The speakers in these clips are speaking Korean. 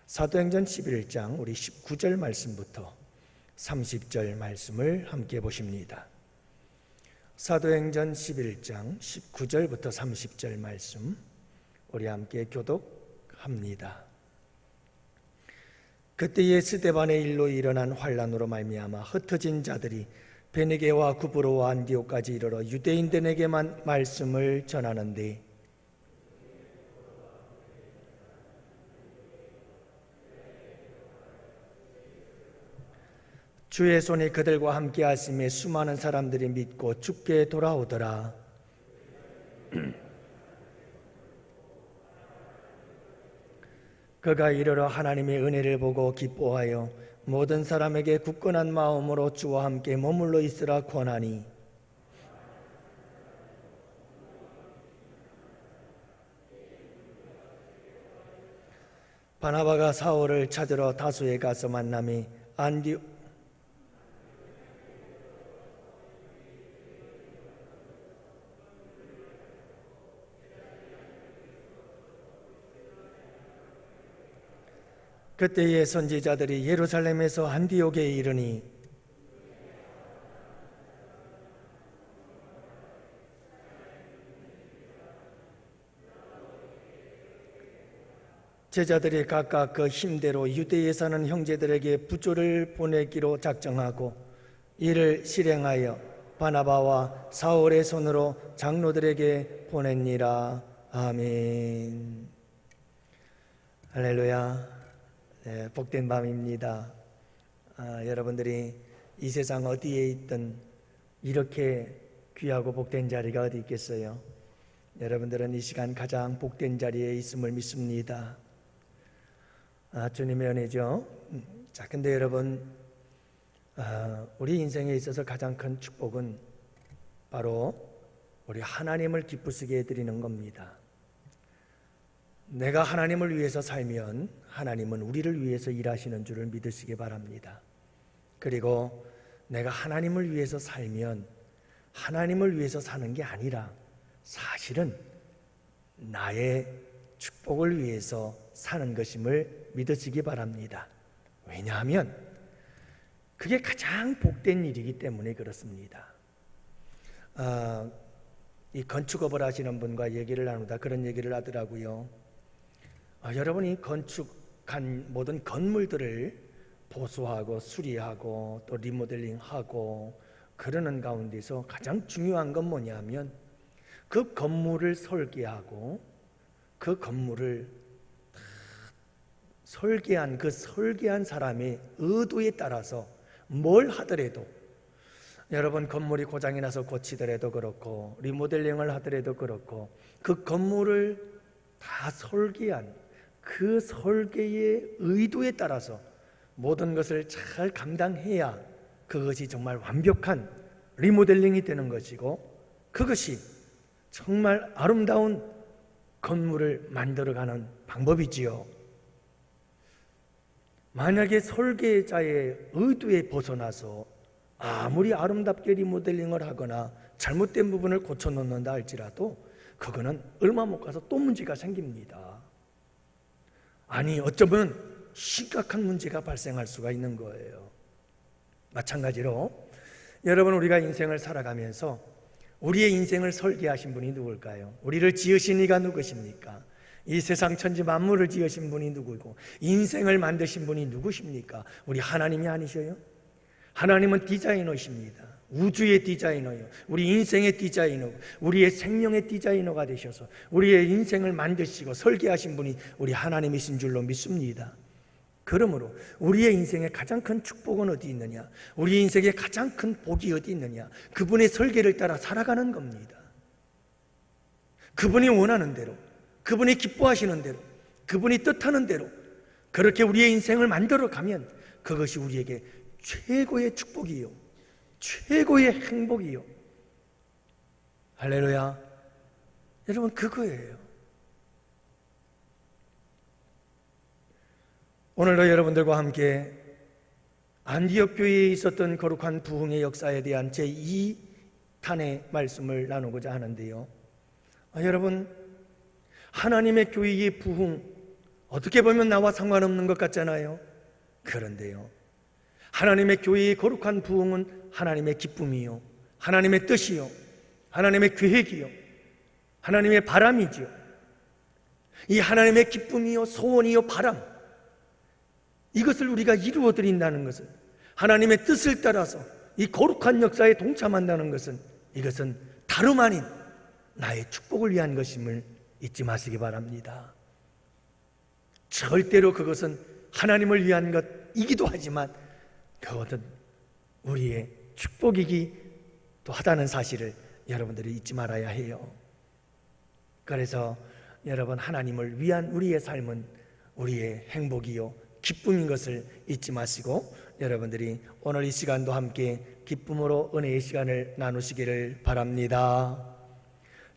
사도행전 11장 우리 19절 말씀부터 30절 말씀을 함께 보십니다. 사도행전 11장 19절부터 30절 말씀 우리 함께 교독합니다. 그때에 스데반의 일로 일어난 환난으로 말미암아 흩어진 자들이 베네게와 구브로와 안디옥까지 이르러 유대인들에게만 말씀을 전하는데 주의 손이 그들과 함께 하심에 수많은 사람들이 믿고 주께 돌아오더라. 그가 이르러 하나님의 은혜를 보고 기뻐하여 모든 사람에게 굳건한 마음으로 주와 함께 머물러 있으라 권하니 바나바가 사울을 찾으러 다소에 가서 만남이 그때의 선지자들이 예루살렘에서 안디옥에 이르니 제자들이 각각 그 힘대로 유대에 사는 형제들에게 부조를 보내기로 작정하고 이를 실행하여 바나바와 사울의 손으로 장로들에게 보냈니라. 아멘. 할렐루야. 네, 복된 밤입니다. 여러분들이 이 세상 어디에 있든 이렇게 귀하고 복된 자리가 어디 있겠어요? 여러분들은 이 시간 가장 복된 자리에 있음을 믿습니다. 주님의 은혜죠. 자, 근데 여러분, 우리 인생에 있어서 가장 큰 축복은 바로 우리 하나님을 기쁘시게 해드리는 겁니다. 내가 하나님을 위해서 살면 하나님은 우리를 위해서 일하시는 줄을 믿으시기 바랍니다. 그리고 내가 하나님을 위해서 살면 하나님을 위해서 사는 게 아니라 사실은 나의 축복을 위해서 사는 것임을 믿으시기 바랍니다. 왜냐하면 그게 가장 복된 일이기 때문에 그렇습니다. 이 건축업을 하시는 분과 얘기를 나누다 그런 얘기를 하더라고요. 여러분이 건축한 모든 건물들을 보수하고 수리하고 또 리모델링하고 그러는 가운데서 가장 중요한 건 뭐냐면 그 건물을 설계하고 그 건물을 설계한 그 설계한 사람의 의도에 따라서 뭘 하더라도 여러분 건물이 고장이 나서 고치더라도 그렇고 리모델링을 하더라도 그렇고 그 건물을 다 설계한 그 설계의 의도에 따라서 모든 것을 잘 감당해야 그것이 정말 완벽한 리모델링이 되는 것이고 그것이 정말 아름다운 건물을 만들어가는 방법이지요. 만약에 설계자의 의도에 벗어나서 아무리 아름답게 리모델링을 하거나 잘못된 부분을 고쳐놓는다 할지라도 그거는 얼마 못 가서 또 문제가 생깁니다. 아니 어쩌면 심각한 문제가 발생할 수가 있는 거예요. 마찬가지로 여러분 우리가 인생을 살아가면서 우리의 인생을 설계하신 분이 누굴까요? 우리를 지으신 이가 누구십니까? 이 세상 천지 만물을 지으신 분이 누구고 인생을 만드신 분이 누구십니까? 우리 하나님이 아니셔요? 하나님은 디자이너십니다. 우주의 디자이너요. 우리 인생의 디자이너, 우리의 생명의 디자이너가 되셔서 우리의 인생을 만드시고 설계하신 분이 우리 하나님이신 줄로 믿습니다. 그러므로 우리의 인생의 가장 큰 축복은 어디 있느냐? 우리 인생의 가장 큰 복이 어디 있느냐? 그분의 설계를 따라 살아가는 겁니다. 그분이 원하는 대로, 그분이 기뻐하시는 대로, 그분이 뜻하는 대로 그렇게 우리의 인생을 만들어 가면 그것이 우리에게 최고의 축복이요, 최고의 행복이요. 할렐루야. 여러분 그거예요. 오늘도 여러분들과 함께 안디옥 교회에 있었던 거룩한 부흥의 역사에 대한 제2탄의 말씀을 나누고자 하는데요. 여러분 하나님의 교회의 부흥, 어떻게 보면 나와 상관없는 것 같잖아요. 그런데요, 하나님의 교회의 거룩한 부흥은 하나님의 기쁨이요, 하나님의 뜻이요, 하나님의 계획이요, 하나님의 바람이지요. 이 하나님의 기쁨이요, 소원이요, 바람, 이것을 우리가 이루어 드린다는 것은, 하나님의 뜻을 따라서 이 거룩한 역사에 동참한다는 것은, 이것은 다름 아닌 나의 축복을 위한 것임을 잊지 마시기 바랍니다. 절대로 그것은 하나님을 위한 것이기도 하지만 그것은 우리의 축복이기도 하다는 사실을 여러분들이 잊지 말아야 해요. 그래서 여러분, 하나님을 위한 우리의 삶은 우리의 행복이요, 기쁨인 것을 잊지 마시고, 여러분들이 오늘 이 시간도 함께 기쁨으로 은혜의 시간을 나누시기를 바랍니다.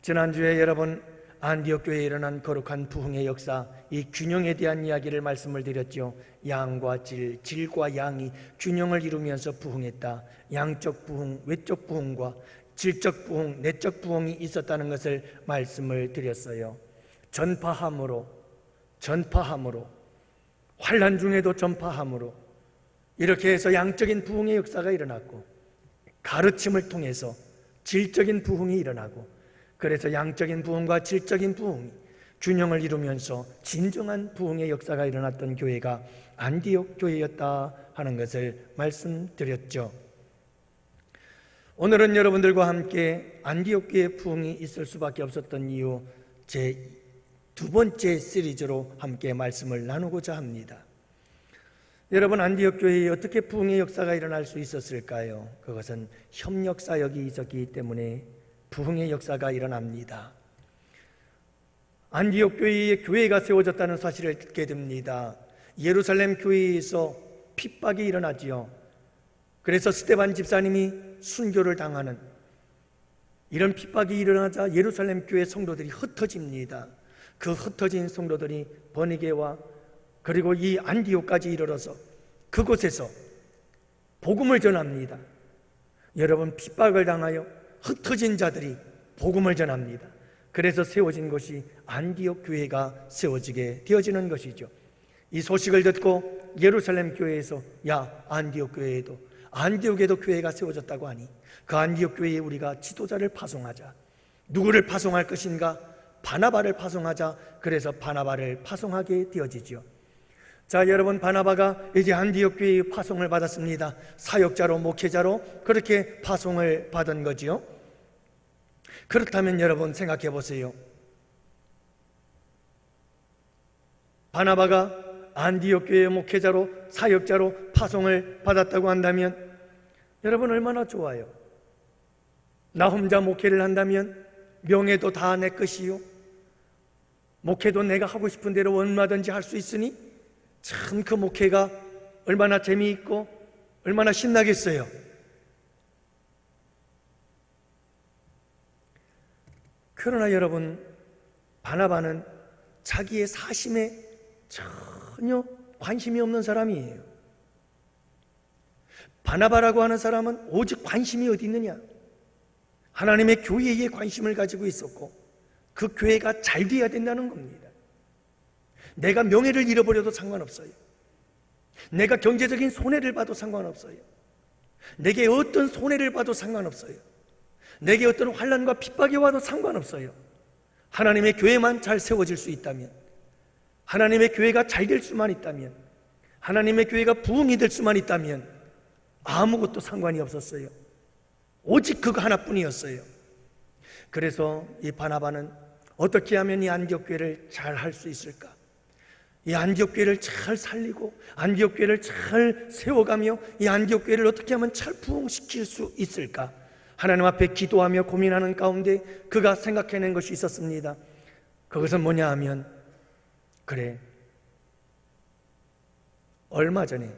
지난주에 여러분, 안디옥 교회에 일어난 거룩한 부흥의 역사, 이 균형에 대한 이야기를 말씀을 드렸죠. 양과 질, 질과 양이 균형을 이루면서 부흥했다. 양적 부흥, 외적 부흥과 질적 부흥, 내적 부흥이 있었다는 것을 말씀을 드렸어요. 전파함으로 환난 중에도 전파함으로 이렇게 해서 양적인 부흥의 역사가 일어났고, 가르침을 통해서 질적인 부흥이 일어나고, 그래서 양적인 부흥과 질적인 부흥이 균형을 이루면서 진정한 부흥의 역사가 일어났던 교회가 안디옥 교회였다 하는 것을 말씀드렸죠. 오늘은 여러분들과 함께 안디옥 교회의 부흥이 있을 수밖에 없었던 이유, 제 두 번째 시리즈로 함께 말씀을 나누고자 합니다. 여러분, 안디옥 교회에 어떻게 부흥의 역사가 일어날 수 있었을까요? 그것은 협력사역이 있었기 때문에 부흥의 역사가 일어납니다. 안디옥 교회에 교회가 세워졌다는 사실을 듣게 됩니다. 예루살렘 교회에서 핍박이 일어나지요. 그래서 스데반 집사님이 순교를 당하는 이런 핍박이 일어나자 예루살렘 교회 성도들이 흩어집니다. 그 흩어진 성도들이 버니게와 그리고 이 안디옥까지 이르러서 그곳에서 복음을 전합니다. 여러분, 핍박을 당하여 흩어진 자들이 복음을 전합니다. 그래서 세워진 것이 안디옥 교회가 세워지게 되어지는 것이죠. 이 소식을 듣고 예루살렘 교회에서, 야, 안디옥에도 교회가 세워졌다고 하니 그 안디옥 교회에 우리가 지도자를 파송하자. 누구를 파송할 것인가? 바나바를 파송하자. 그래서 바나바를 파송하게 되어지죠. 자, 여러분, 바나바가 이제 안디옥 교회의 파송을 받았습니다. 사역자로, 목회자로 그렇게 파송을 받은 거지요. 그렇다면 여러분, 생각해 보세요. 바나바가 안디옥 교회의 목회자로, 사역자로 파송을 받았다고 한다면 여러분, 얼마나 좋아요. 나 혼자 목회를 한다면 명예도 다 내 것이요, 목회도 내가 하고 싶은 대로 얼마든지 할 수 있으니 참 그 목회가 얼마나 재미있고 얼마나 신나겠어요. 그러나 여러분, 바나바는 자기의 사심에 전혀 관심이 없는 사람이에요. 바나바라고 하는 사람은 오직 관심이 어디 있느냐? 하나님의 교회에 관심을 가지고 있었고, 그 교회가 잘 돼야 된다는 겁니다. 내가 명예를 잃어버려도 상관없어요. 내가 경제적인 손해를 봐도 상관없어요. 내게 어떤 손해를 봐도 상관없어요. 내게 어떤 환난과 핍박이 와도 상관없어요. 하나님의 교회만 잘 세워질 수 있다면, 하나님의 교회가 잘 될 수만 있다면, 하나님의 교회가 부흥이 될 수만 있다면 아무것도 상관이 없었어요. 오직 그거 하나뿐이었어요. 그래서 이 바나바는 어떻게 하면 이 안디옥 교회를 잘 할 수 있을까? 이 안디옥 교회를 잘 살리고 안디옥 교회를 잘 세워가며 이 안디옥 교회를 어떻게 하면 잘 부흥시킬 수 있을까? 하나님 앞에 기도하며 고민하는 가운데 그가 생각해낸 것이 있었습니다. 그것은 뭐냐 하면, 그래, 얼마 전에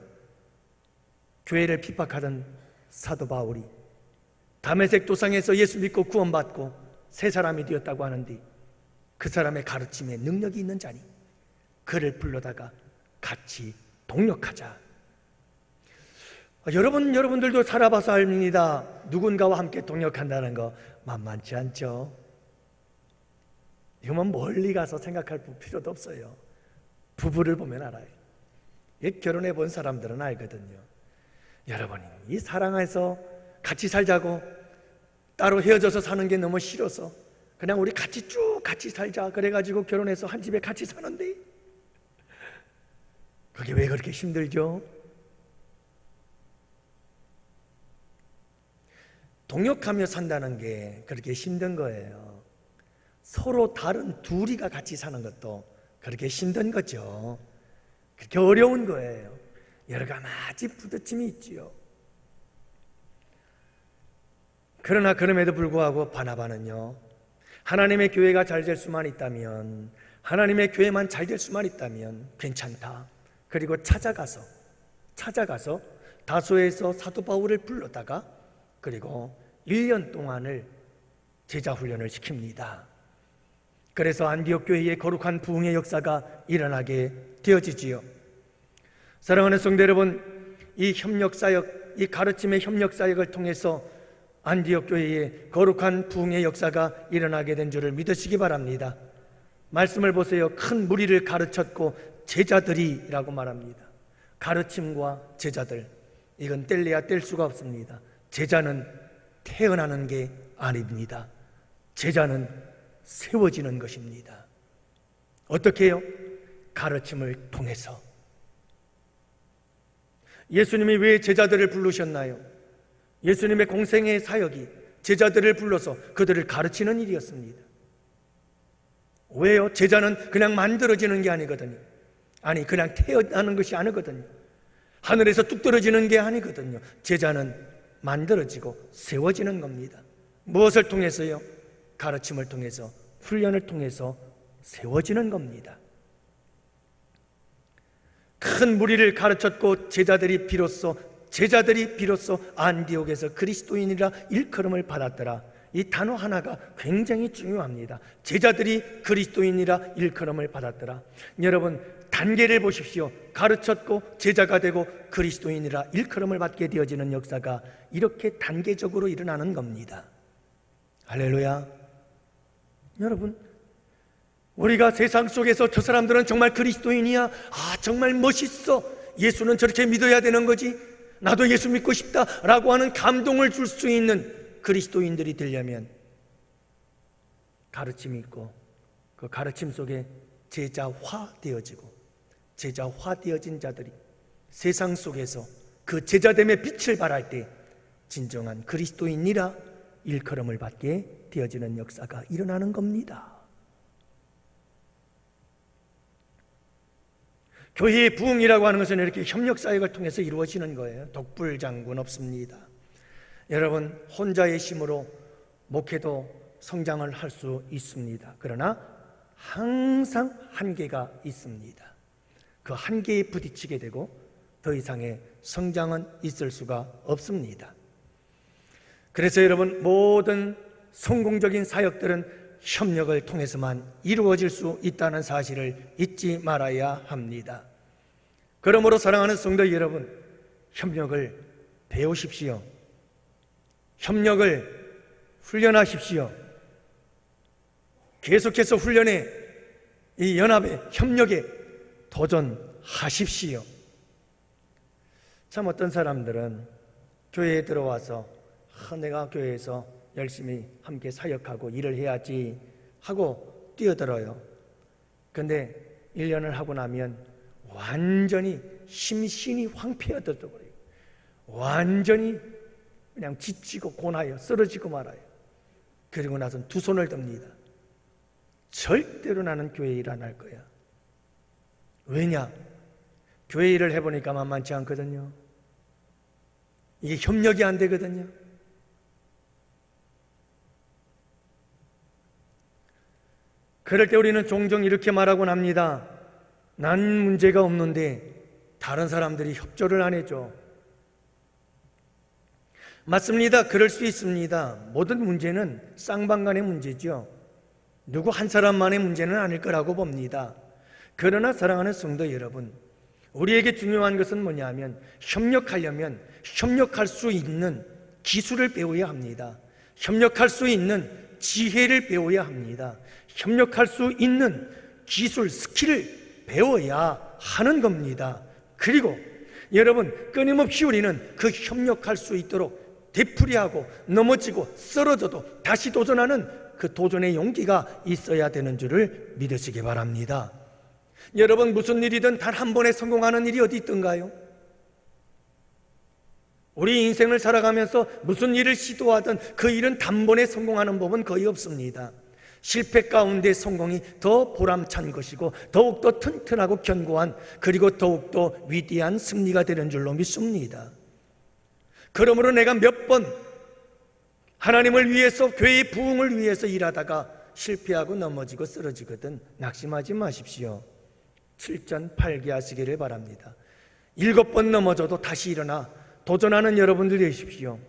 교회를 핍박하던 사도 바울이 다메섹 도상에서 예수 믿고 구원받고 새 사람이 되었다고 하는데, 그 사람의 가르침에 능력이 있는 자니 그를 불러다가 같이 동력하자. 여러분들도 살아봐서 압니다. 누군가와 함께 동력한다는 거 만만치 않죠. 이거만 멀리 가서 생각할 필요도 없어요. 부부를 보면 알아요. 결혼해 본 사람들은 알거든요. 여러분이 이 사랑해서 같이 살자고 따로 헤어져서 사는 게 너무 싫어서 그냥 우리 같이 살자 그래가지고 결혼해서 한 집에 같이 사는데 그게 왜 그렇게 힘들죠? 동역하며 산다는 게 그렇게 힘든 거예요. 서로 다른 둘이가 같이 사는 것도 그렇게 힘든 거죠. 그렇게 어려운 거예요. 여러 가지 부딪힘이 있지요. 그러나 그럼에도 불구하고 바나바는요, 하나님의 교회가 잘 될 수만 있다면, 하나님의 교회만 잘 될 수만 있다면 괜찮다. 그리고 찾아가서 다소에서 사도 바울을 불러다가 그리고 1년 동안을 제자 훈련을 시킵니다. 그래서 안디옥 교회의 거룩한 부흥의 역사가 일어나게 되어지지요. 사랑하는 성도 여러분, 이 협력사역, 이 가르침의 협력사역을 통해서 안디옥 교회의 거룩한 부흥의 역사가 일어나게 된 줄을 믿으시기 바랍니다. 말씀을 보세요. 큰 무리를 가르쳤고 제자들이라고 말합니다. 가르침과 제자들, 이건 뗄래야 뗄 수가 없습니다. 제자는 태어나는 게 아닙니다. 제자는 세워지는 것입니다. 어떻게 해요? 가르침을 통해서. 예수님이 왜 제자들을 부르셨나요? 예수님의 공생의 사역이 제자들을 불러서 그들을 가르치는 일이었습니다. 왜요? 제자는 그냥 만들어지는 게 아니거든요. 아니, 그냥 태어나는 것이 아니거든요. 하늘에서 뚝 떨어지는 게 아니거든요. 제자는 만들어지고 세워지는 겁니다. 무엇을 통해서요? 가르침을 통해서, 훈련을 통해서 세워지는 겁니다. 큰 무리를 가르쳤고 제자들이 비로소 안디옥에서 그리스도인이라 일컬음을 받았더라. 이 단어 하나가 굉장히 중요합니다. 제자들이 그리스도인이라 일컬음을 받았더라. 여러분, 단계를 보십시오. 가르쳤고 제자가 되고 그리스도인이라 일컬음을 받게 되어지는 역사가 이렇게 단계적으로 일어나는 겁니다. 할렐루야. 여러분, 우리가 세상 속에서 저 사람들은 정말 그리스도인이야, 정말 멋있어, 예수는 저렇게 믿어야 되는 거지, 나도 예수 믿고 싶다 라고 하는 감동을 줄 수 있는 그리스도인들이 되려면 가르침이 있고 그 가르침 속에 제자화 되어진 자들이 세상 속에서 그 제자됨의 빛을 발할 때 진정한 그리스도인이라 일컬음을 받게 되어지는 역사가 일어나는 겁니다. 교회의 부흥이라고 하는 것은 이렇게 협력사역을 통해서 이루어지는 거예요. 독불장군 없습니다. 여러분, 혼자의 힘으로 목회도 성장을 할 수 있습니다. 그러나 항상 한계가 있습니다. 그 한계에 부딪히게 되고 더 이상의 성장은 있을 수가 없습니다. 그래서 여러분, 모든 성공적인 사역들은 협력을 통해서만 이루어질 수 있다는 사실을 잊지 말아야 합니다. 그러므로 사랑하는 성도 여러분, 협력을 배우십시오. 협력을 훈련하십시오. 계속해서 훈련에, 이 연합에, 협력에 도전하십시오. 참 어떤 사람들은 교회에 들어와서 내가 교회에서 열심히 함께 사역하고 일을 해야지 하고 뛰어들어요. 근데 1년을 하고 나면 완전히 심신이 황폐해져버려요. 완전히 그냥 지치고 고나요. 쓰러지고 말아요. 그리고 나서는 두 손을 듭니다. 절대로 나는 교회 일 안 할 거야. 왜냐? 교회 일을 해보니까 만만치 않거든요. 이게 협력이 안 되거든요. 그럴 때 우리는 종종 이렇게 말하곤 합니다. 난 문제가 없는데 다른 사람들이 협조를 안 해줘. 맞습니다. 그럴 수 있습니다. 모든 문제는 쌍방간의 문제죠. 누구 한 사람만의 문제는 아닐 거라고 봅니다. 그러나 사랑하는 성도 여러분, 우리에게 중요한 것은 뭐냐면 협력하려면 협력할 수 있는 기술을 배워야 합니다. 협력할 수 있는 지혜를 배워야 합니다. 협력할 수 있는 기술, 스킬을 배워야 하는 겁니다. 그리고 여러분, 끊임없이 우리는 그 협력할 수 있도록 되풀이하고 넘어지고 쓰러져도 다시 도전하는 그 도전의 용기가 있어야 되는 줄을 믿으시기 바랍니다. 여러분, 무슨 일이든 단 한 번에 성공하는 일이 어디 있던가요? 우리 인생을 살아가면서 무슨 일을 시도하든 그 일은 단번에 성공하는 법은 거의 없습니다. 실패 가운데 성공이 더 보람찬 것이고 더욱더 튼튼하고 견고한, 그리고 더욱더 위대한 승리가 되는 줄로 믿습니다. 그러므로 내가 몇 번 하나님을 위해서, 교회의 부흥을 위해서 일하다가 실패하고 넘어지고 쓰러지거든 낙심하지 마십시오. 7전 8기 하시기를 바랍니다. 7번 넘어져도 다시 일어나 도전하는 여러분들 되십시오.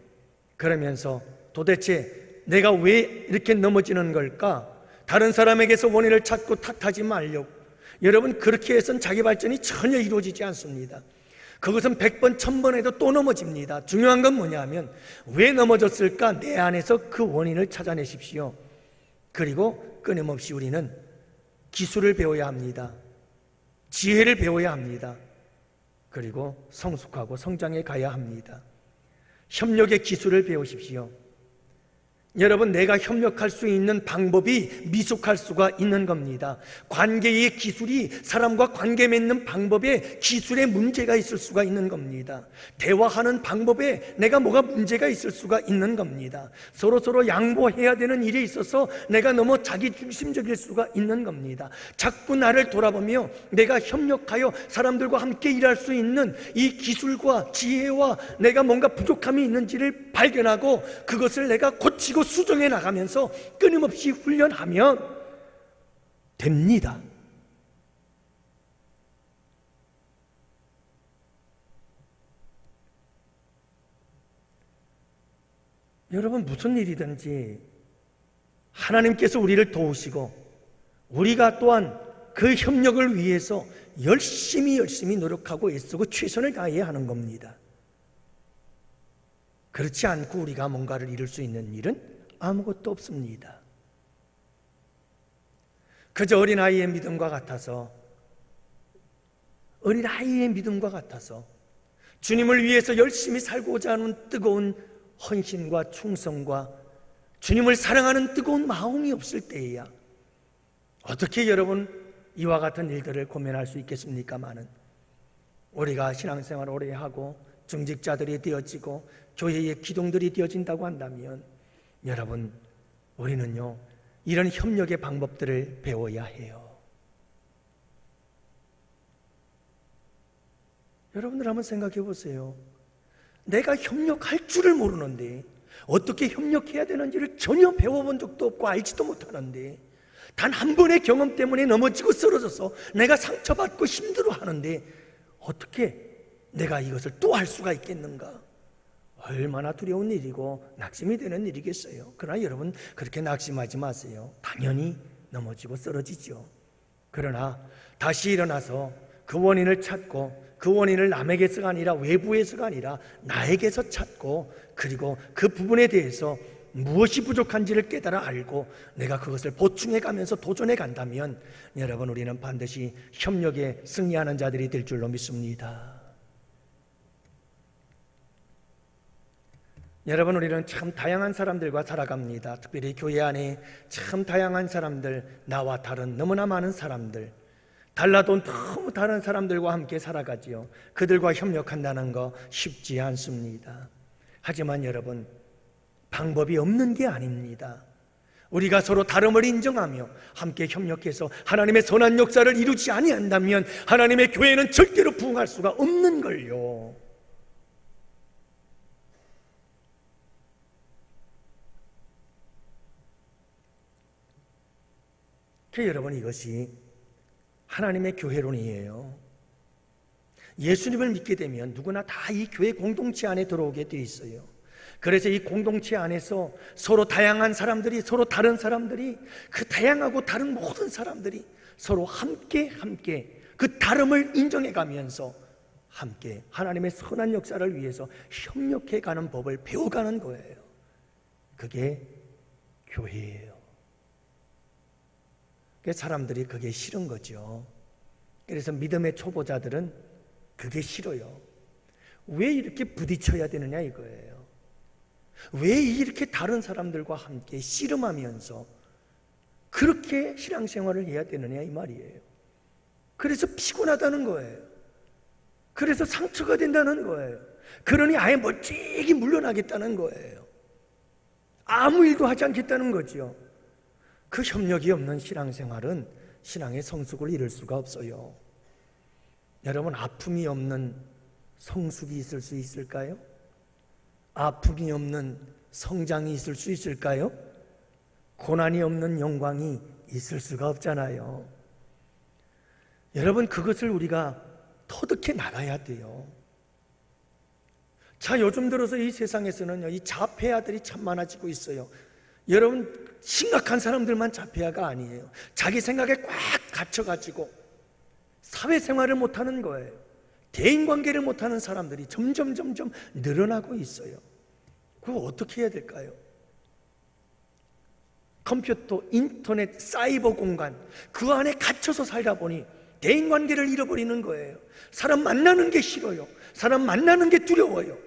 그러면서 도대체 내가 왜 이렇게 넘어지는 걸까? 다른 사람에게서 원인을 찾고 탓하지 말려고. 여러분, 그렇게 해서는 자기 발전이 전혀 이루어지지 않습니다. 그것은 100번, 1000번 해도 또 넘어집니다. 중요한 건 뭐냐면 왜 넘어졌을까? 내 안에서 그 원인을 찾아내십시오. 그리고 끊임없이 우리는 기술을 배워야 합니다. 지혜를 배워야 합니다. 그리고 성숙하고 성장해 가야 합니다. 협력의 기술을 배우십시오. 여러분, 내가 협력할 수 있는 방법이 미숙할 수가 있는 겁니다. 관계의 기술이, 사람과 관계 맺는 방법에 기술에 문제가 있을 수가 있는 겁니다. 대화하는 방법에 내가 뭐가 문제가 있을 수가 있는 겁니다. 서로 양보해야 되는 일에 있어서 내가 너무 자기중심적일 수가 있는 겁니다. 자꾸 나를 돌아보며 내가 협력하여 사람들과 함께 일할 수 있는 이 기술과 지혜와 내가 뭔가 부족함이 있는지를 발견하고 그것을 내가 고치고 수정해 나가면서 끊임없이 훈련하면 됩니다. 여러분, 무슨 일이든지 하나님께서 우리를 도우시고 우리가 또한 그 협력을 위해서 열심히 노력하고 애쓰고 최선을 다해야 하는 겁니다. 그렇지 않고 우리가 뭔가를 이룰 수 있는 일은 아무것도 없습니다. 그저 어린아이의 믿음과 같아서 주님을 위해서 열심히 살고자 하는 뜨거운 헌신과 충성과 주님을 사랑하는 뜨거운 마음이 없을 때에야 어떻게 여러분 이와 같은 일들을 고민할 수 있겠습니까마는, 우리가 신앙생활을 오래 하고 중직자들이 되어지고 교회의 기둥들이 되어진다고 한다면 여러분, 우리는요 이런 협력의 방법들을 배워야 해요. 여러분들 한번 생각해 보세요. 내가 협력할 줄을 모르는데, 어떻게 협력해야 되는지를 전혀 배워본 적도 없고 알지도 못하는데, 단 한 번의 경험 때문에 넘어지고 쓰러져서 내가 상처받고 힘들어하는데 어떻게 내가 이것을 또 할 수가 있겠는가? 얼마나 두려운 일이고 낙심이 되는 일이겠어요. 그러나 여러분, 그렇게 낙심하지 마세요. 당연히 넘어지고 쓰러지죠. 그러나 다시 일어나서 그 원인을 찾고, 그 원인을 남에게서가 아니라 외부에서가 아니라 나에게서 찾고, 그리고 그 부분에 대해서 무엇이 부족한지를 깨달아 알고 내가 그것을 보충해 가면서 도전해 간다면 여러분, 우리는 반드시 협력에 승리하는 자들이 될 줄로 믿습니다. 여러분, 우리는 참 다양한 사람들과 살아갑니다. 특별히 교회 안에 참 다양한 사람들, 나와 다른 너무나 많은 사람들, 달라도 너무 다른 사람들과 함께 살아가지요. 그들과 협력한다는 거 쉽지 않습니다. 하지만 여러분, 방법이 없는 게 아닙니다. 우리가 서로 다름을 인정하며 함께 협력해서 하나님의 선한 역사를 이루지 아니한다면 하나님의 교회는 절대로 부흥할 수가 없는 걸요. 여러분, 이것이 하나님의 교회론이에요. 예수님을 믿게 되면 누구나 다 이 교회 공동체 안에 들어오게 되어 있어요. 그래서 이 공동체 안에서 서로 다양한 사람들이, 서로 다른 사람들이, 그 다양하고 다른 모든 사람들이 서로 함께 그 다름을 인정해 가면서 함께 하나님의 선한 역사를 위해서 협력해 가는 법을 배워가는 거예요. 그게 교회예요. 사람들이 그게 싫은 거죠. 그래서 믿음의 초보자들은 그게 싫어요. 왜 이렇게 부딪혀야 되느냐 이거예요. 왜 이렇게 다른 사람들과 함께 씨름하면서 그렇게 신앙생활을 해야 되느냐 이 말이에요. 그래서 피곤하다는 거예요. 그래서 상처가 된다는 거예요. 그러니 아예 멋지게 물러나겠다는 거예요. 아무 일도 하지 않겠다는 거죠. 그 협력이 없는 신앙생활은 신앙의 성숙을 이룰 수가 없어요. 여러분, 아픔이 없는 성숙이 있을 수 있을까요? 아픔이 없는 성장이 있을 수 있을까요? 고난이 없는 영광이 있을 수가 없잖아요. 여러분, 그것을 우리가 터득해 나가야 돼요. 자, 요즘 들어서 이 세상에서는요, 이 자폐아들이 참 많아지고 있어요. 여러분, 심각한 사람들만 자폐아가 아니에요. 자기 생각에 꽉 갇혀가지고 사회생활을 못하는 거예요. 대인관계를 못하는 사람들이 점점 늘어나고 있어요. 그거 어떻게 해야 될까요? 컴퓨터, 인터넷, 사이버 공간, 그 안에 갇혀서 살다 보니 대인관계를 잃어버리는 거예요. 사람 만나는 게 싫어요. 사람 만나는 게 두려워요.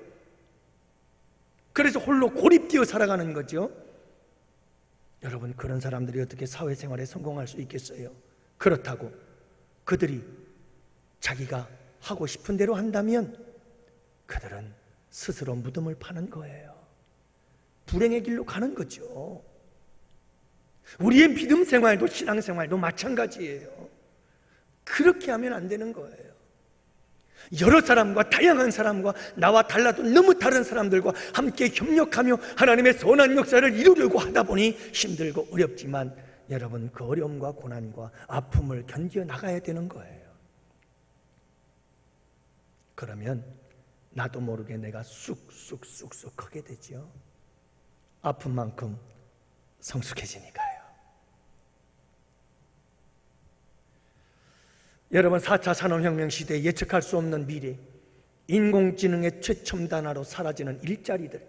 그래서 홀로 고립되어 살아가는 거죠. 여러분, 그런 사람들이 어떻게 사회생활에 성공할 수 있겠어요? 그렇다고 그들이 자기가 하고 싶은 대로 한다면 그들은 스스로 무덤을 파는 거예요. 불행의 길로 가는 거죠. 우리의 믿음 생활도 신앙생활도 마찬가지예요. 그렇게 하면 안 되는 거예요. 여러 사람과, 다양한 사람과, 나와 달라도 너무 다른 사람들과 함께 협력하며 하나님의 선한 역사를 이루려고 하다 보니 힘들고 어렵지만 여러분, 그 어려움과 고난과 아픔을 견뎌 나가야 되는 거예요. 그러면 나도 모르게 내가 쑥쑥 크게 되죠. 아픈 만큼 성숙해지니까요. 여러분, 4차 산업혁명 시대에 예측할 수 없는 미래, 인공지능의 최첨단화로 사라지는 일자리들,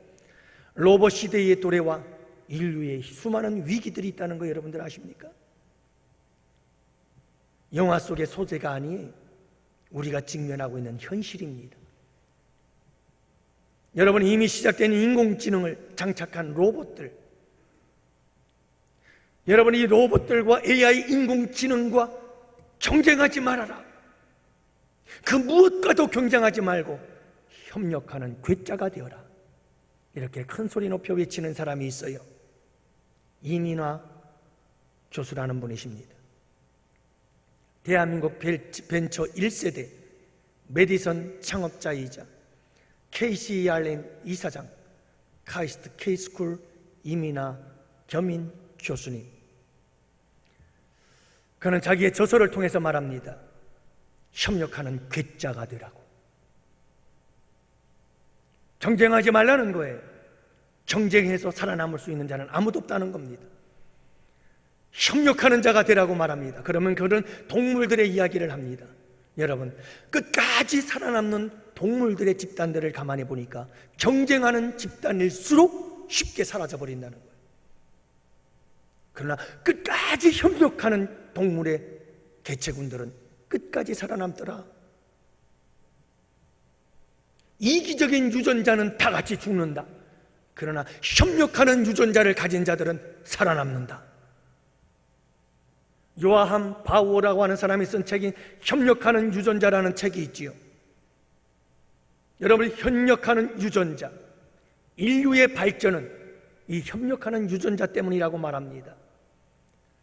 로봇 시대의 도래와 인류의 수많은 위기들이 있다는 거 여러분들 아십니까? 영화 속의 소재가 아니에요. 우리가 직면하고 있는 현실입니다. 여러분, 이미 시작된 인공지능을 장착한 로봇들, 여러분, 이 로봇들과 AI 인공지능과 경쟁하지 말아라. 그 무엇과도 경쟁하지 말고 협력하는 괴짜가 되어라. 이렇게 큰 소리 높여 외치는 사람이 있어요. 이민화 교수라는 분이십니다. 대한민국 벤처 1세대 메디선 창업자이자 KCERN 이사장, 카이스트 K스쿨 이민화 겸임 교수님. 그는 자기의 저서를 통해서 말합니다. 협력하는 괴짜가 되라고. 경쟁하지 말라는 거예요. 경쟁해서 살아남을 수 있는 자는 아무도 없다는 겁니다. 협력하는 자가 되라고 말합니다. 그러면 그런 동물들의 이야기를 합니다. 여러분, 끝까지 살아남는 동물들의 집단들을 가만히 보니까 경쟁하는 집단일수록 쉽게 사라져버린다는 거예요. 그러나 끝까지 협력하는 동물의 개체군들은 끝까지 살아남더라. 이기적인 유전자는 다 같이 죽는다. 그러나 협력하는 유전자를 가진 자들은 살아남는다. 요아함 바우어라고 하는 사람이 쓴 책이 협력하는 유전자라는 책이 있지요. 여러분, 협력하는 유전자, 인류의 발전은 이 협력하는 유전자 때문이라고 말합니다.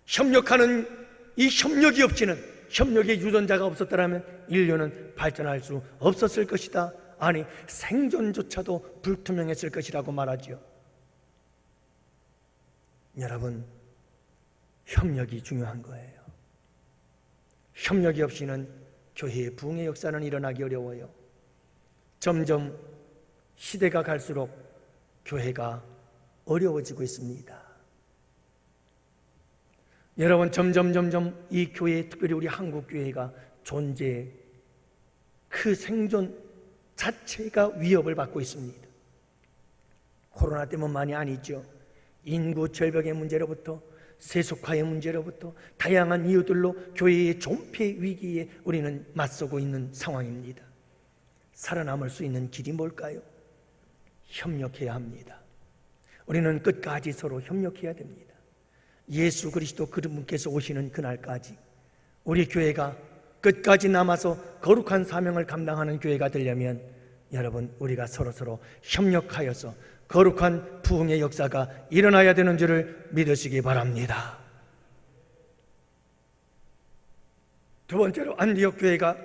협력하는 이 협력이 없이는, 협력의 유전자가 없었더라면 인류는 발전할 수 없었을 것이다. 아니, 생존조차도 불투명했을 것이라고 말하지요. 여러분, 협력이 중요한 거예요. 협력이 없이는 교회의 부흥의 역사는 일어나기 어려워요. 점점 시대가 갈수록 교회가 어려워지고 있습니다. 여러분, 점점 이 교회, 특별히 우리 한국 교회가 존재, 그 생존 자체가 위협을 받고 있습니다. 코로나 때문만이 아니죠. 인구 절벽의 문제로부터 세속화의 문제로부터 다양한 이유들로 교회의 존폐 위기에 우리는 맞서고 있는 상황입니다. 살아남을 수 있는 길이 뭘까요? 협력해야 합니다. 우리는 끝까지 서로 협력해야 됩니다. 예수 그리스도 그분께서 오시는 그날까지 우리 교회가 끝까지 남아서 거룩한 사명을 감당하는 교회가 되려면 여러분, 우리가 서로서로 협력하여서 거룩한 부흥의 역사가 일어나야 되는 줄을 믿으시기 바랍니다. 두 번째로 안디옥 교회가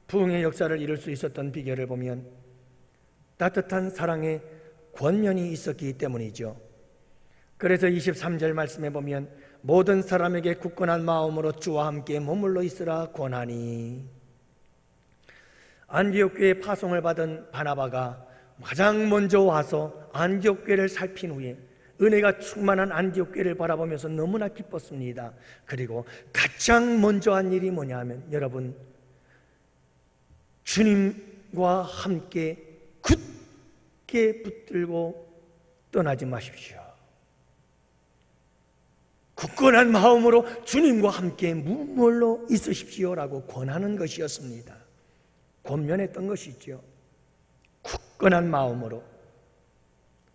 부흥의 역사를 이룰 수 있었던 비결을 보면 따뜻한 사랑의 권면이 있었기 때문이죠. 그래서 23절 말씀에 보면 모든 사람에게 굳건한 마음으로 주와 함께 머물러 있으라 권하니, 안디옥 교회의 파송을 받은 바나바가 가장 먼저 와서 안디옥 교회를 살핀 후에 은혜가 충만한 안디옥 교회를 바라보면서 너무나 기뻤습니다. 그리고 가장 먼저 한 일이 뭐냐면 여러분, 주님과 함께 굳게 붙들고 떠나지 마십시오. 굳건한 마음으로 주님과 함께 머물러 있으십시오라고 권하는 것이었습니다. 권면했던 것이죠. 굳건한 마음으로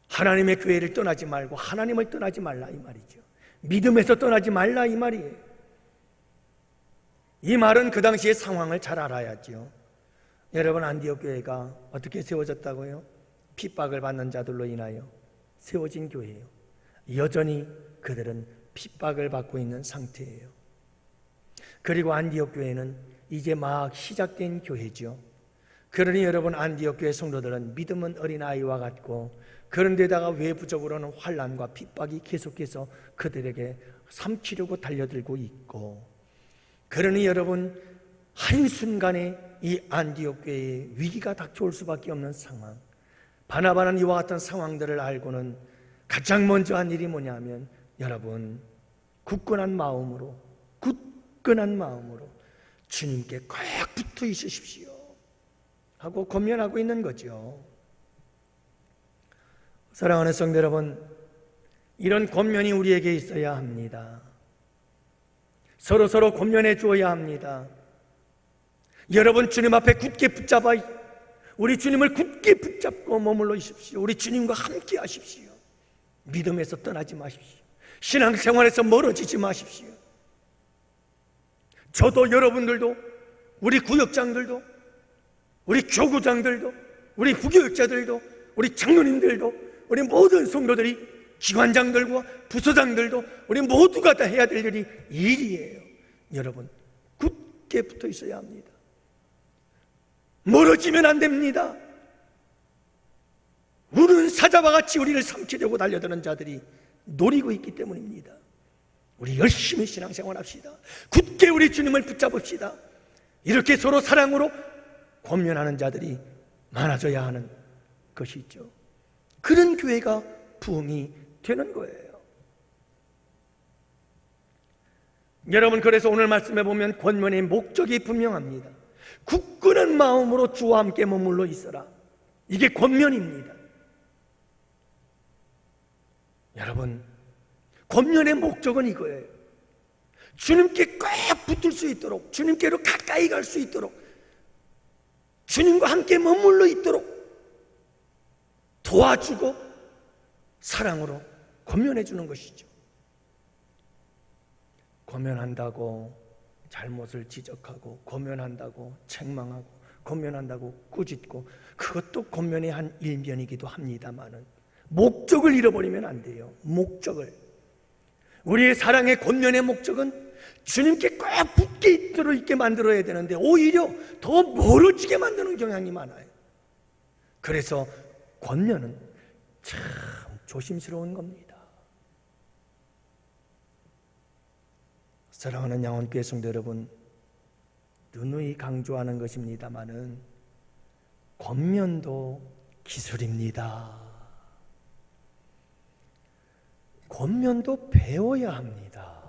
하나님의 교회를 떠나지 말고 하나님을 떠나지 말라 이 말이죠. 믿음에서 떠나지 말라 이 말이에요. 이 말은 그 당시의 상황을 잘 알아야죠. 여러분, 안디옥 교회가 어떻게 세워졌다고요? 핍박을 받는 자들로 인하여 세워진 교회예요. 여전히 그들은 핍박을 받고 있는 상태예요. 그리고 안디옥 교회는 이제 막 시작된 교회죠. 그러니 여러분, 안디옥 교회 성도들은 믿음은 어린아이와 같고, 그런데다가 외부적으로는 환난과 핍박이 계속해서 그들에게 삼키려고 달려들고 있고, 그러니 여러분, 한순간에 이 안디옥 교회에 위기가 닥쳐올 수밖에 없는 상황. 바나바는 이와 같은 상황들을 알고는 가장 먼저 한 일이 뭐냐면 여러분, 굳건한 마음으로 주님께 꼭 붙어 있으십시오 하고 권면하고 있는 거죠. 사랑하는 성도 여러분, 이런 권면이 우리에게 있어야 합니다. 서로서로 권면해 주어야 합니다. 여러분, 주님 앞에 굳게 붙잡아, 우리 주님을 굳게 붙잡고 머물러 있으십시오. 우리 주님과 함께 하십시오. 믿음에서 떠나지 마십시오. 신앙생활에서 멀어지지 마십시오. 저도, 여러분들도, 우리 구역장들도, 우리 교구장들도, 우리 부교육자들도, 우리 장로님들도, 우리 모든 성도들이, 기관장들과 부서장들도 우리 모두가 다 해야 될 일이에요. 여러분, 굳게 붙어 있어야 합니다. 멀어지면 안 됩니다. 우는 사자와 같이 우리를 삼키려고 달려드는 자들이 노리고 있기 때문입니다. 우리 열심히 신앙생활 합시다. 굳게 우리 주님을 붙잡읍시다. 이렇게 서로 사랑으로 권면하는 자들이 많아져야 하는 것이죠. 그런 교회가 부흥이 되는 거예요. 여러분, 그래서 오늘 말씀해 보면 권면의 목적이 분명합니다. 굳건한 마음으로 주와 함께 머물러 있어라. 이게 권면입니다. 여러분, 권면의 목적은 이거예요. 주님께 꼭 붙을 수 있도록, 주님께로 가까이 갈 수 있도록, 주님과 함께 머물러 있도록 도와주고 사랑으로 권면해 주는 것이죠. 권면한다고 잘못을 지적하고, 권면한다고 책망하고, 권면한다고 꾸짖고, 그것도 권면의 한 일면이기도 합니다만은 목적을 잃어버리면 안 돼요. 목적을, 우리의 사랑의 권면의 목적은 주님께 꼭 붙게 있게 만들어야 되는데 오히려 더 멀어지게 만드는 경향이 많아요. 그래서 권면은 참 조심스러운 겁니다. 사랑하는 양원교회 성도 여러분, 누누이 강조하는 것입니다마는 권면도 기술입니다. 권면도 배워야 합니다.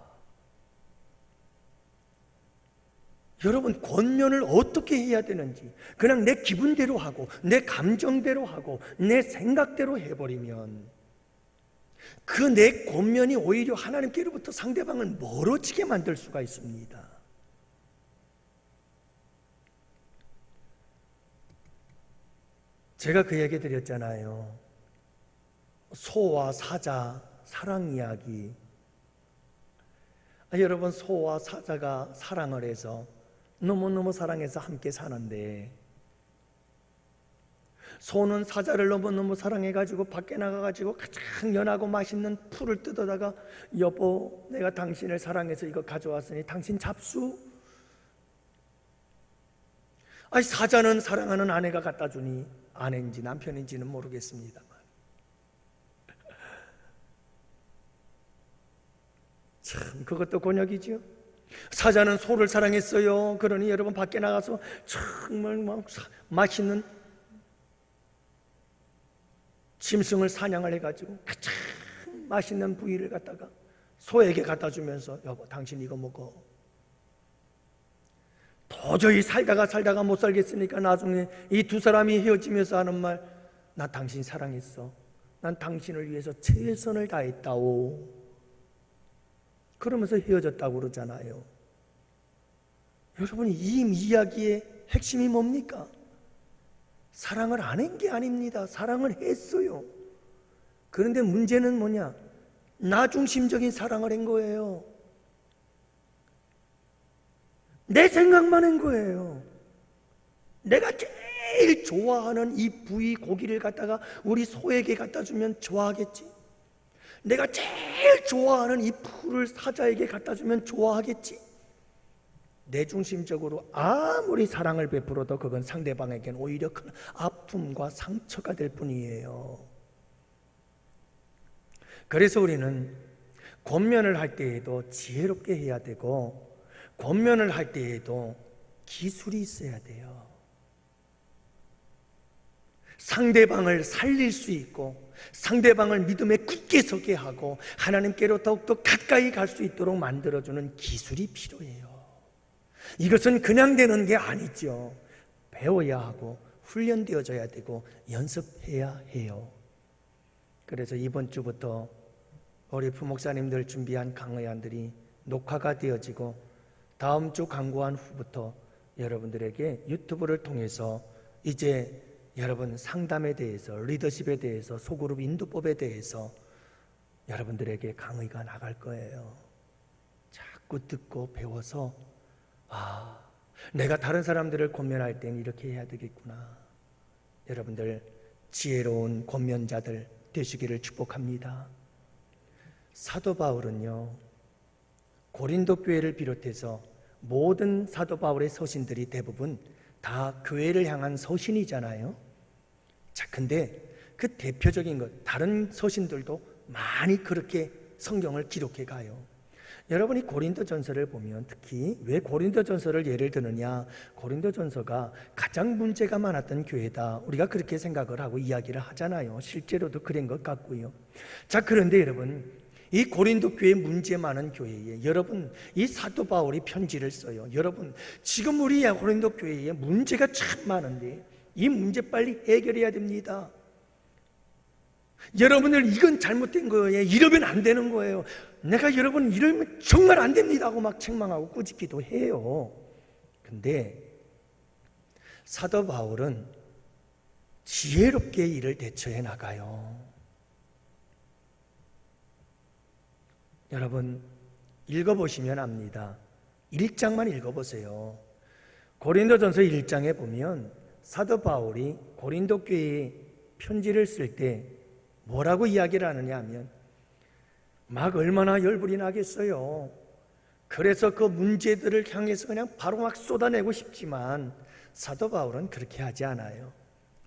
여러분, 권면을 어떻게 해야 되는지 그냥 내 기분대로 하고 내 감정대로 하고 내 생각대로 해버리면 그 내 권면이 오히려 하나님께로부터 상대방을 멀어지게 만들 수가 있습니다. 제가 그 얘기 드렸잖아요. 소와 사자 사랑 이야기. 여러분, 소와 사자가 사랑을 해서 너무너무 사랑해서 함께 사는데, 소는 사자를 너무너무 사랑해가지고 밖에 나가가지고 가장 연하고 맛있는 풀을 뜯어다가, 여보, 내가 당신을 사랑해서 이거 가져왔으니 당신 잡수. 아니, 사자는 사랑하는 아내가 갖다 주니, 아내인지 남편인지는 모르겠습니다만, 참 그것도 곤욕이죠. 사자는 소를 사랑했어요. 그러니 여러분, 밖에 나가서 정말 막 맛있는 짐승을 사냥을 해가지고 가장 맛있는 부위를 갖다가 소에게 갖다 주면서, 여보, 당신 이거 먹어. 도저히 살다가 못 살겠으니까 나중에 이 두 사람이 헤어지면서 하는 말, 나 당신 사랑했어. 난 당신을 위해서 최선을 다했다오. 그러면서 헤어졌다고 그러잖아요. 여러분, 이 이야기의 핵심이 뭡니까? 사랑을 안 한 게 아닙니다. 사랑을 했어요. 그런데 문제는 뭐냐? 나 중심적인 사랑을 한 거예요. 내 생각만 한 거예요. 내가 제일 좋아하는 이 부위 고기를 갖다가 우리 소에게 갖다 주면 좋아하겠지? 내가 제일 좋아하는 이 풀을 사자에게 갖다 주면 좋아하겠지? 내 중심적으로 아무리 사랑을 베풀어도 그건 상대방에게는 오히려 큰 아픔과 상처가 될 뿐이에요. 그래서 우리는 권면을 할 때에도 지혜롭게 해야 되고, 권면을 할 때에도 기술이 있어야 돼요. 상대방을 살릴 수 있고, 상대방을 믿음에 굳게 서게 하고, 하나님께로 더욱더 가까이 갈 수 있도록 만들어주는 기술이 필요해요. 이것은 그냥 되는 게 아니죠. 배워야 하고 훈련되어져야 되고 연습해야 해요. 그래서 이번 주부터 우리 부목사님들 준비한 강의안들이 녹화가 되어지고, 다음 주 강구한 후부터 여러분들에게 유튜브를 통해서 이제 여러분 상담에 대해서, 리더십에 대해서, 소그룹 인도법에 대해서 여러분들에게 강의가 나갈 거예요. 자꾸 듣고 배워서, 내가 다른 사람들을 권면할 때는 이렇게 해야 되겠구나. 여러분들 지혜로운 권면자들 되시기를 축복합니다. 사도 바울은요, 고린도 교회를 비롯해서 모든 사도 바울의 서신들이 대부분 다 교회를 향한 서신이잖아요. 자, 근데 그 대표적인 것, 다른 서신들도 많이 그렇게 성경을 기록해 가요. 여러분이 고린도전서를 보면, 특히 왜 고린도전서를 예를 드느냐, 고린도전서가 가장 문제가 많았던 교회다, 우리가 그렇게 생각을 하고 이야기를 하잖아요. 실제로도 그런 것 같고요. 자, 그런데 여러분, 이 고린도 교회 문제 많은 교회에 여러분 이 사도 바울이 편지를 써요. 여러분, 지금 우리 고린도 교회에 문제가 참 많은데 이 문제 빨리 해결해야 됩니다. 여러분들 이건 잘못된 거예요. 이러면 안 되는 거예요. 내가 여러분 이러면 정말 안 됩니다 하고 막 책망하고 꾸짖기도 해요. 근데 사도 바울은 지혜롭게 일을 대처해 나가요. 여러분 읽어보시면 압니다. 1장만 읽어보세요. 고린도전서 1장에 보면 사도 바울이 고린도 교회에 편지를 쓸 때 뭐라고 이야기를 하느냐 하면, 막 얼마나 열불이 나겠어요. 그래서 그 문제들을 향해서 그냥 바로 막 쏟아내고 싶지만 사도 바울은 그렇게 하지 않아요.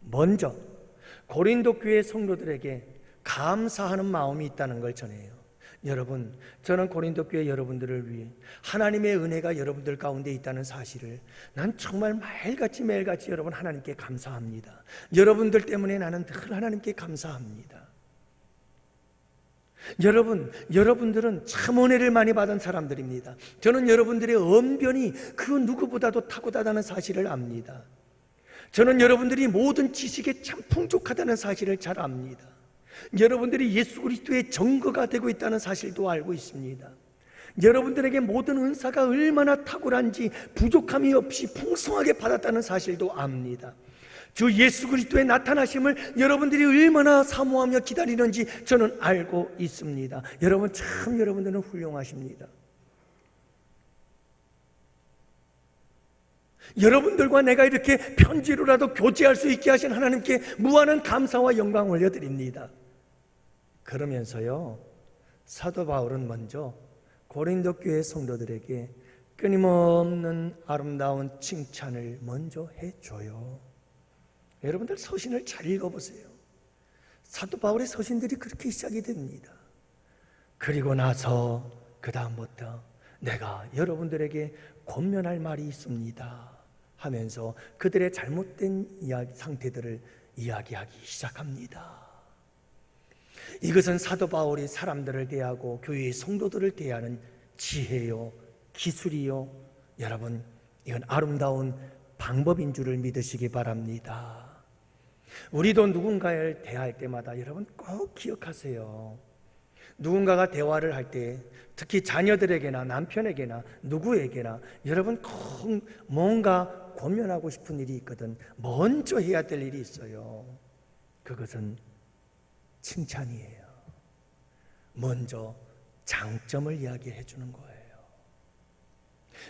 먼저 고린도 교회 성도들에게 감사하는 마음이 있다는 걸 전해요. 여러분, 저는 고린도 교회 여러분들을 위해 하나님의 은혜가 여러분들 가운데 있다는 사실을 난 정말 매일같이 여러분 하나님께 감사합니다. 여러분들 때문에 나는 늘 하나님께 감사합니다. 여러분들은 참 은혜를 많이 받은 사람들입니다. 저는 여러분들의 언변이 그 누구보다도 탁월하다는 사실을 압니다. 저는 여러분들이 모든 지식에 참 풍족하다는 사실을 잘 압니다. 여러분들이 예수 그리스도의 증거가 되고 있다는 사실도 알고 있습니다. 여러분들에게 모든 은사가 얼마나 탁월한지 부족함이 없이 풍성하게 받았다는 사실도 압니다. 주 예수 그리스도의 나타나심을 여러분들이 얼마나 사모하며 기다리는지 저는 알고 있습니다. 여러분, 참 여러분들은 훌륭하십니다. 여러분들과 내가 이렇게 편지로라도 교제할 수 있게 하신 하나님께 무한한 감사와 영광 올려드립니다. 그러면서요, 사도 바울은 먼저 고린도 교회 성도들에게 끊임없는 아름다운 칭찬을 먼저 해줘요. 여러분들 서신을 잘 읽어보세요. 사도 바울의 서신들이 그렇게 시작이 됩니다. 그리고 나서 그 다음부터 내가 여러분들에게 권면할 말이 있습니다 하면서 그들의 잘못된 상태들을 이야기하기 시작합니다. 이것은 사도 바울이 사람들을 대하고 교회의 성도들을 대하는 지혜요, 기술이요, 여러분, 이건 아름다운 방법인 줄을 믿으시기 바랍니다. 우리도 누군가를 대할 때마다 여러분 꼭 기억하세요. 누군가가 대화를 할 때, 특히 자녀들에게나 남편에게나 누구에게나 여러분 꼭 뭔가 권면하고 싶은 일이 있거든 먼저 해야 될 일이 있어요. 그것은 칭찬이에요. 먼저 장점을 이야기해 주는 거예요.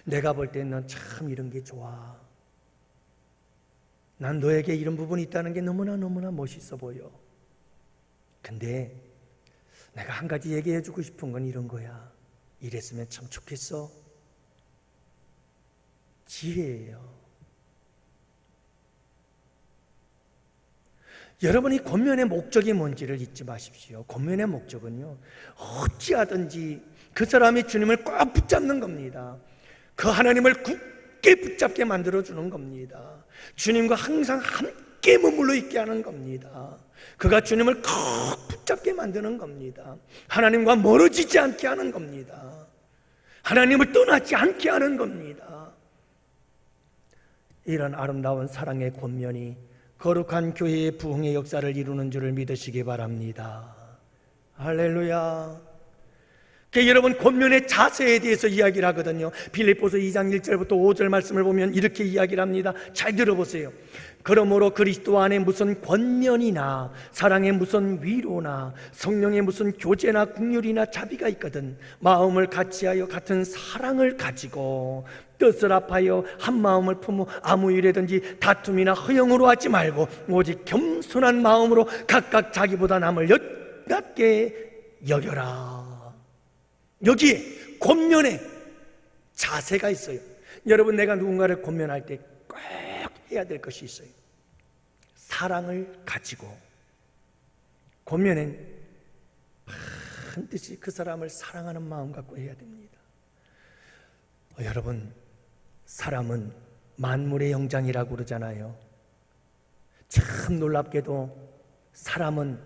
내가 볼 때 넌 참 이런 게 좋아. 난 너에게 이런 부분이 있다는 게 너무나 멋있어 보여. 근데 내가 한 가지 얘기해 주고 싶은 건 이런 거야. 이랬으면 참 좋겠어. 지혜예요. 여러분이 권면의 목적이 뭔지를 잊지 마십시오. 권면의 목적은요, 어찌하든지 그 사람이 주님을 꼭 붙잡는 겁니다. 그 하나님을 굳게 붙잡게 만들어주는 겁니다. 주님과 항상 함께 머물러 있게 하는 겁니다. 그가 주님을 꼭 붙잡게 만드는 겁니다. 하나님과 멀어지지 않게 하는 겁니다. 하나님을 떠나지 않게 하는 겁니다. 이런 아름다운 사랑의 권면이 거룩한 교회의 부흥의 역사를 이루는 줄을 믿으시기 바랍니다. 할렐루야. 여러분, 권면의 자세에 대해서 이야기를 하거든요. 빌립보서 2장 1절부터 5절 말씀을 보면 이렇게 이야기를 합니다. 잘 들어보세요. 그러므로 그리스도 안에 무슨 권면이나 사랑에 무슨 위로나 성령의 무슨 교제나 긍휼이나 자비가 있거든 마음을 같이하여 같은 사랑을 가지고 뜻을 합하여 한 마음을 품어 아무 일에든지 다툼이나 허영으로 하지 말고 오직 겸손한 마음으로 각각 자기보다 남을 낮게 여겨라. 여기에 권면의 자세가 있어요. 여러분, 내가 누군가를 권면할 때 꼭 해야 될 것이 있어요. 사랑을 가지고 권면엔 반드시 그 사람을 사랑하는 마음 갖고 해야 됩니다. 여러분, 사람은 만물의 영장이라고 그러잖아요. 참 놀랍게도 사람은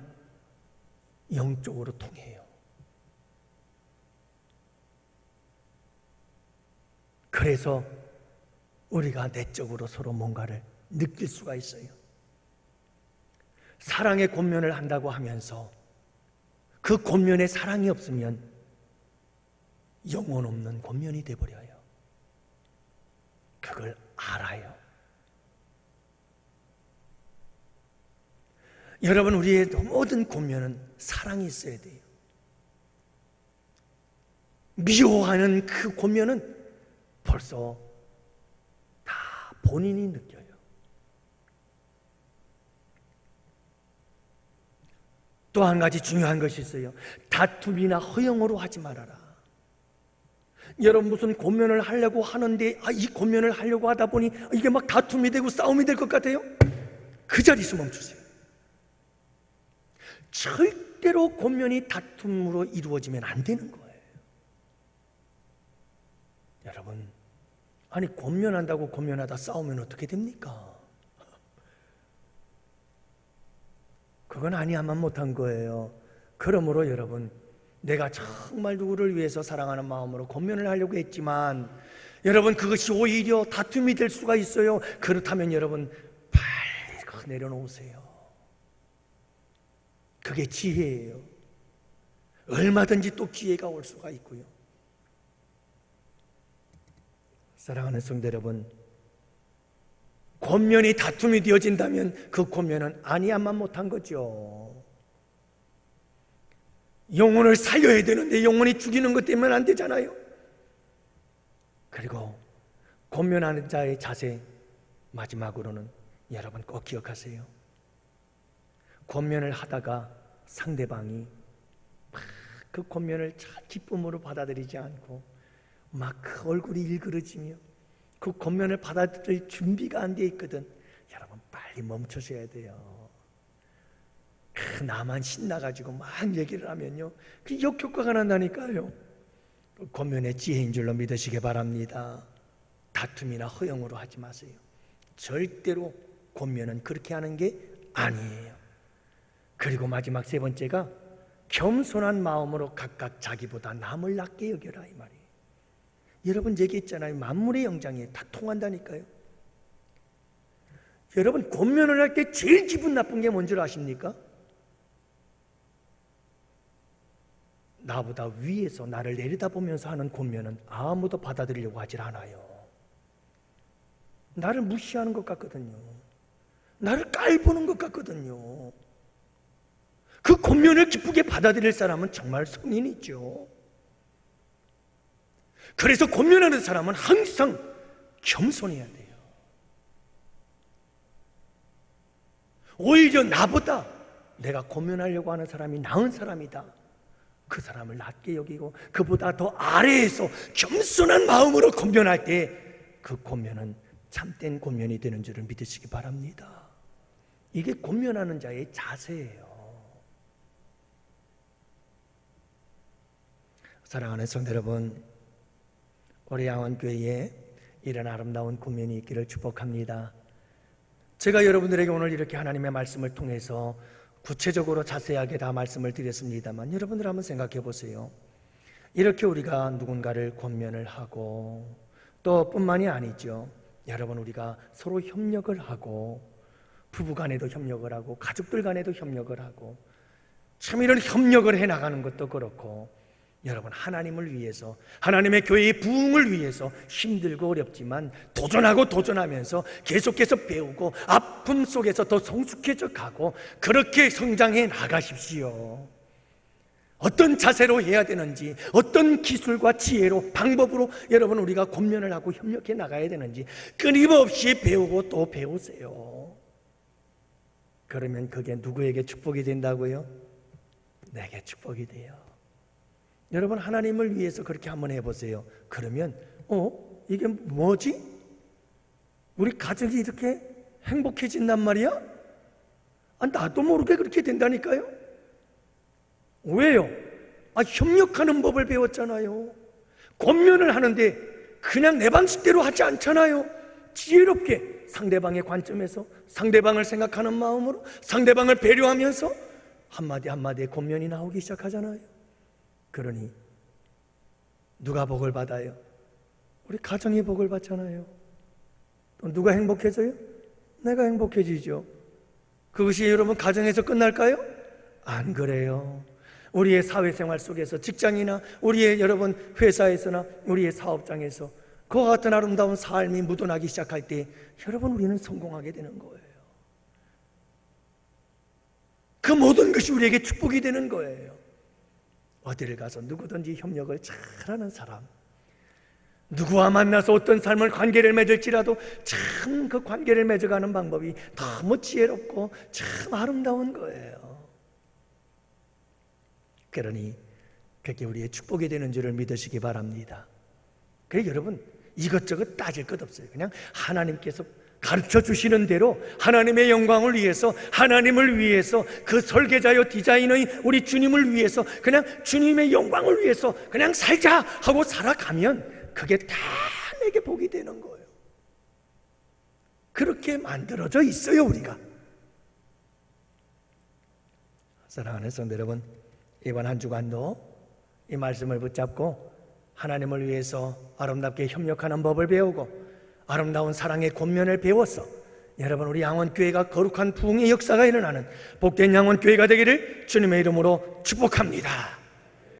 영적으로 통해요. 그래서 우리가 내적으로 서로 뭔가를 느낄 수가 있어요. 사랑의 권면을 한다고 하면서 그 권면에 사랑이 없으면 영혼 없는 권면이 되어버려요. 그걸 알아요. 여러분, 우리의 모든 권면은 사랑이 있어야 돼요. 미워하는 그 권면은 벌써 다 본인이 느껴요. 또 한 가지 중요한 것이 있어요. 다툼이나 허영으로 하지 말아라. 여러분, 무슨 권면을 하려고 하는데 이 권면을 하려고 하다 보니 이게 막 다툼이 되고 싸움이 될 것 같아요? 그 자리에서 멈추세요. 절대로 권면이 다툼으로 이루어지면 안 되는 거예요. 여러분, 아니 권면한다고 권면하다 싸우면 어떻게 됩니까? 그건 아니야만 못한 거예요. 그러므로 여러분, 내가 정말 누구를 위해서 사랑하는 마음으로 권면을 하려고 했지만 여러분, 그것이 오히려 다툼이 될 수가 있어요. 그렇다면 여러분, 빨리 내려놓으세요. 그게 지혜예요. 얼마든지 또 기회가 올 수가 있고요. 사랑하는 성도 여러분, 권면이 다툼이 되어진다면 그 권면은 아니야만 못한 거죠. 영혼을 살려야 되는데 영혼이 죽이는 것 때문에 안 되잖아요. 그리고 권면하는 자의 자세, 마지막으로는 여러분 꼭 기억하세요. 권면을 하다가 상대방이 막 그 권면을 잘 기쁨으로 받아들이지 않고 막 그 얼굴이 일그러지며 그 권면을 받아들일 준비가 안 돼 있거든. 여러분 빨리 멈추셔야 돼요. 나만 신나가지고 막 얘기를 하면요, 그 역효과가 난다니까요. 권면의 지혜인 줄로 믿으시기 바랍니다. 다툼이나 허영으로 하지 마세요. 절대로 권면은 그렇게 하는 게 아니에요. 그리고 마지막 세 번째가 겸손한 마음으로 각각 자기보다 남을 낮게 여겨라, 이 말이에요. 여러분 얘기했잖아요. 만물의 영장이 다 통한다니까요. 여러분 권면을 할 때 제일 기분 나쁜 게 뭔지 아십니까? 나보다 위에서 나를 내려다보면서 하는 권면은 아무도 받아들이려고 하질 않아요. 나를 무시하는 것 같거든요. 나를 깔보는 것 같거든요. 그 권면을 기쁘게 받아들일 사람은 정말 성인이죠. 그래서 권면하는 사람은 항상 겸손해야 돼요. 오히려 나보다 내가 권면하려고 하는 사람이 나은 사람이다, 그 사람을 낮게 여기고 그보다 더 아래에서 겸손한 마음으로 권면할 때 그 권면은 참된 권면이 되는 줄을 믿으시기 바랍니다. 이게 권면하는 자의 자세예요. 사랑하는 성도 여러분, 우리 양원교회에 이런 아름다운 권면이 있기를 축복합니다. 제가 여러분들에게 오늘 이렇게 하나님의 말씀을 통해서 구체적으로 자세하게 다 말씀을 드렸습니다만, 여러분들 한번 생각해 보세요. 이렇게 우리가 누군가를 권면을 하고 또 뿐만이 아니죠. 여러분 우리가 서로 협력을 하고 부부 간에도 협력을 하고 가족들 간에도 협력을 하고 참 이런 협력을 해나가는 것도 그렇고, 여러분 하나님을 위해서, 하나님의 교회의 부흥을 위해서 힘들고 어렵지만 도전하고 도전하면서 계속해서 배우고 아픔 속에서 더 성숙해져 가고 그렇게 성장해 나가십시오. 어떤 자세로 해야 되는지, 어떤 기술과 지혜로 방법으로 여러분 우리가 권면을 하고 협력해 나가야 되는지 끊임없이 배우고 또 배우세요. 그러면 그게 누구에게 축복이 된다고요? 내게 축복이 돼요. 여러분 하나님을 위해서 그렇게 한번 해보세요. 그러면 이게 뭐지? 우리 가정이 이렇게 행복해진단 말이야? 나도 모르게 그렇게 된다니까요. 왜요? 협력하는 법을 배웠잖아요. 권면을 하는데 그냥 내 방식대로 하지 않잖아요. 지혜롭게 상대방의 관점에서 상대방을 생각하는 마음으로 상대방을 배려하면서 한마디 한마디의 권면이 나오기 시작하잖아요. 그러니 누가 복을 받아요? 우리 가정이 복을 받잖아요. 또 누가 행복해져요? 내가 행복해지죠. 그것이 여러분 가정에서 끝날까요? 안 그래요. 우리의 사회생활 속에서, 직장이나 우리의 여러분 회사에서나 우리의 사업장에서 그와 같은 아름다운 삶이 묻어나기 시작할 때 여러분 우리는 성공하게 되는 거예요. 그 모든 것이 우리에게 축복이 되는 거예요. 어디를 가서 누구든지 협력을 잘하는 사람, 누구와 만나서 어떤 삶을 관계를 맺을지라도 참 그 관계를 맺어가는 방법이 너무 지혜롭고 참 아름다운 거예요. 그러니 그게 우리의 축복이 되는 줄을 믿으시기 바랍니다. 그래서 여러분 이것저것 따질 것 없어요. 그냥 하나님께서 가르쳐 주시는 대로 하나님의 영광을 위해서, 하나님을 위해서, 그 설계자요 디자이너인 우리 주님을 위해서, 그냥 주님의 영광을 위해서 그냥 살자 하고 살아가면 그게 다 내게 복이 되는 거예요. 그렇게 만들어져 있어요. 우리가. 사랑하는 성도 여러분, 이번 한 주간도 이 말씀을 붙잡고 하나님을 위해서 아름답게 협력하는 법을 배우고 아름다운 사랑의 권면을 배워서 여러분, 우리 양원교회가 거룩한 부흥의 역사가 일어나는 복된 양원교회가 되기를 주님의 이름으로 축복합니다.